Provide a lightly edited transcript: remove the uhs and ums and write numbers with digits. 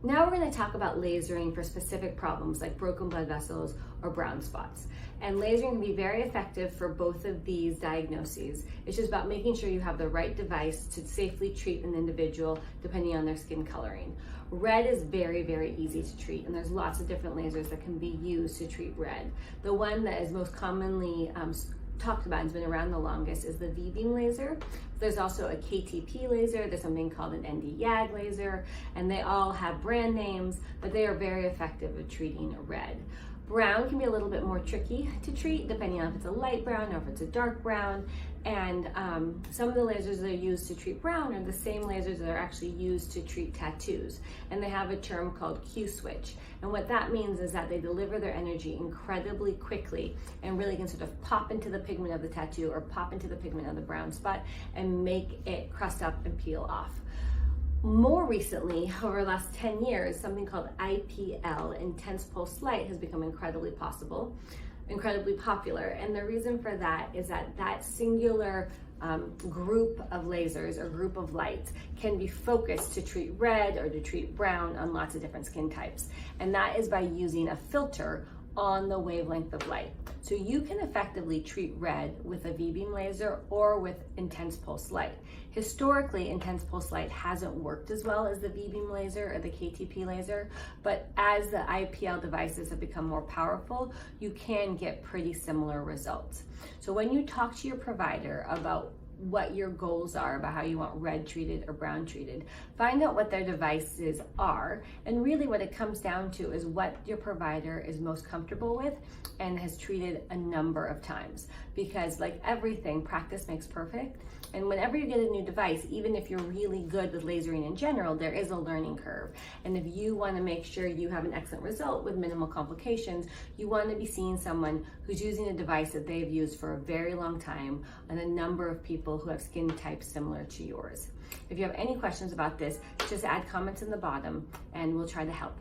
Now we're going to talk about lasering for specific problems like broken blood vessels or brown spots. And lasering can be very effective for both of these diagnoses. It's just about making sure you have the right device to safely treat an individual depending on their skin coloring. Red is very, very easy to treat, and there's lots of different lasers that can be used to treat red. The one that is most commonly talked about and has been around the longest is the V-beam laser. There's also a KTP laser, there's something called an ND-YAG laser, and they all have brand names, but they are very effective at treating red. Brown can be a little bit more tricky to treat depending on if it's a light brown or if it's a dark brown. And some of the lasers that are used to treat brown are the same lasers that are actually used to treat tattoos. And they have a term called Q-switch. And what that means is that they deliver their energy incredibly quickly and really can sort of pop into the pigment of the tattoo or pop into the pigment of the brown spot and make it crust up and peel off. More recently, over the last 10 years, something called IPL, intense pulse light, has become incredibly popular. And the reason for that is that singular group of lasers or group of lights can be focused to treat red or to treat brown on lots of different skin types. And that is by using a filter on the wavelength of light. So you can effectively treat red with a V-beam laser or with intense pulse light. Historically, intense pulse light hasn't worked as well as the V-beam laser or the KTP laser, but as the IPL devices have become more powerful, you can get pretty similar results. So when you talk to your provider about what your goals are about how you want red treated or brown treated, find out what their devices are, and really what it comes down to is what your provider is most comfortable with and has treated a number of times. Because like everything, practice makes perfect, and whenever you get a new device, even if you're really good with lasering in general, there is a learning curve. And if you want to make sure you have an excellent result with minimal complications, you want to be seeing someone who's using a device that they've used for a very long time on a number of people who have skin types similar to yours. If you have any questions about this, just add comments in the bottom and we'll try to help.